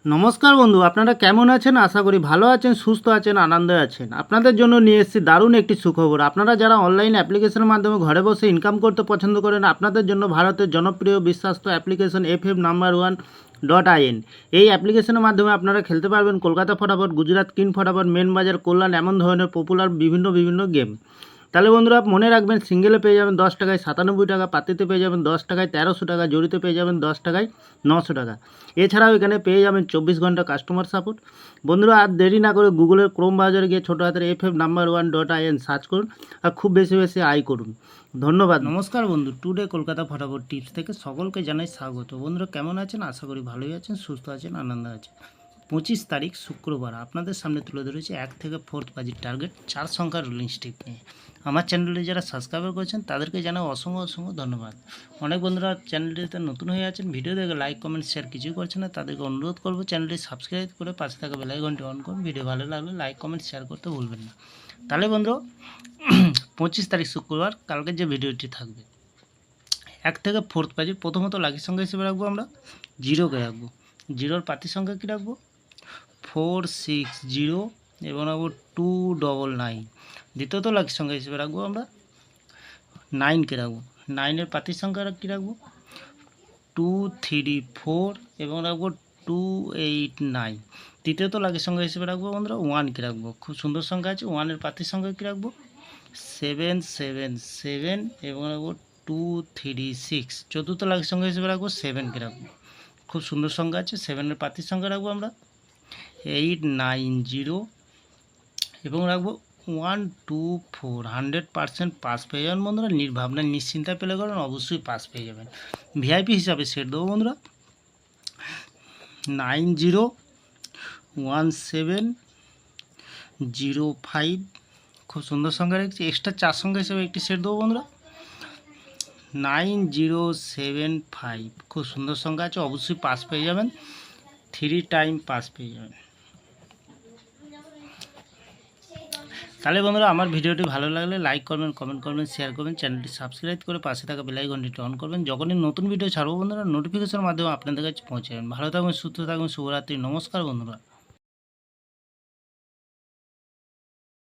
নমস্কার বন্ধু, আপনারা কেমন আছেন? আশা করি ভালো আছেন, সুস্থ আছেন, আনন্দে আছেন। আপনাদের জন্য নিয়ে এসেছি দারুণ একটি সুখবর। আপনারা যারা অনলাইন অ্যাপ্লিকেশনের মাধ্যমে ঘরে বসে ইনকাম করতে পছন্দ করেন, আপনাদের জন্য ভারতের জনপ্রিয় বিশ্বস্ত অ্যাপ্লিকেশন FF No.1.in। এই অ্যাপ্লিকেশনের মাধ্যমে আপনারা খেলতে পারবেন কলকাতা ফটাফট, গুজরাট কিং ফটাফট, মেন বাজার, কল্যাণ, এমন ধরনের পপুলার বিভিন্ন গেম। তাহলে বন্ধুরা মনে রাখবেন, সিঙ্গেলে পেয়ে যাবেন 10 টাকায় 97 টাকা, পাতিতে পেয়ে যাবেন 10 টাকায় 1300 টাকা, জড়িতে পেয়ে যাবেন 10 টাকায় 900 টাকা। এছাড়াও এখানে পেয়ে যাবেন 24 ঘন্টা কাস্টমার সাপোর্ট। বন্ধুরা আর দেরি না করে গুগলের ক্রোম ব্রাউজারে গিয়ে ছোটো হাতের FF No.1.in সার্চ করুন আর খুব বেশি আয় করুন। ধন্যবাদ। নমস্কার বন্ধু, টুডে কলকাতা ফটাফট টিপস থেকে সকলকে জানাই স্বাগত। বন্ধুরা কেমন আছেন? আশা করি ভালোই আছেন, সুস্থ আছেন, আনন্দে আছেন। 25 তারিখ শুক্রবার আপনাদের সামনে তুলে ধরেছি 1 থেকে 4th বাজির টার্গেট 4 সংখ্যার রুলিং স্টিক নিয়ে। আমার চ্যানেলটি যারা সাবস্ক্রাইবার করেছেন তাদেরকে জানাই অসংখ্য ধন্যবাদ। অনেক বন্ধুরা চ্যানেলটিতে নতুন হয়ে আছেন, ভিডিও দেখে লাইক কমেন্ট শেয়ার কিছুই করছেন না, তাদেরকে অনুরোধ করবো চ্যানেলটি সাবস্ক্রাইব করে পাশে থাকা বেল আইকনটি অন করুন। ভিডিও ভালো লাগলে লাইক কমেন্ট শেয়ার করতে ভুলবেন না। তাহলে বন্ধু 25 তারিখ শুক্রবার কালকে যে ভিডিওটি থাকবে 1 থেকে 4th বাজির প্রথমত লাকি সংখ্যা হিসেবে রাখবো আমরা জিরোকে রাখবো। জিরোর পাতি সংখ্যা কী রাখবো? 460 এবং রাখবো 299। দ্বিতীয়ত লাকি সংখ্যা হিসেবে রাখবো আমরা 9কে রাখবো। 9-এর পাতির সংখ্যা কী রাখবো? 234 এবং রাখবো 289। তৃতীয়ত লাকি সংখ্যা হিসেবে রাখবো বন্ধুরা 1কে রাখবো। খুব সুন্দর সংখ্যা আছে। 1-এর পাতির সংখ্যা কী রাখবো? 777 এবং রাখবো 236। চতুর্থ লাকি সংখ্যা হিসেবে রাখবো 7কে রাখবো। খুব সুন্দর সংখ্যা আছে। 7-এর পাতির সংখ্যা রাখবো আমরা 890 এবং রাখবো 124। 100% পাস পেয়ে যাবেন বন্ধুরা, নির্ভাবনা নিশ্চিন্তায় পেলে করেন অবশ্যই পাস পেয়ে যাবেন। ভিআইপি হিসাবে সেট দেবো বন্ধুরা 901705। খুব সুন্দর সংখ্যা রেখেছি। এক্সট্রা 4 সংখ্যা হিসেবে একটি সেট দেবো বন্ধুরা 9075। খুব সুন্দর সংখ্যা আছে, অবশ্যই পাস পেয়ে যাবেন। 3 টাইম পাস পেয়ে যাবেন। তাহলে বন্ধুরা আমার ভিডিওটি ভালো লাগলে লাইক করবেন, কমেন্ট করবেন, শেয়ার করবেন, চ্যানেলটি সাবস্ক্রাইব করে পাশে থাকা বেল আইকনটি অন করবেন। যখনই নতুন ভিডিও ছাড়বো বন্ধুরা নোটিফিকেশনের মাধ্যমে আপনাদের কাছে পৌঁছে যাবেন। ভালো থাকবেন, সুস্থ থাকবেন, শুভরাত্রি। নমস্কার বন্ধুরা।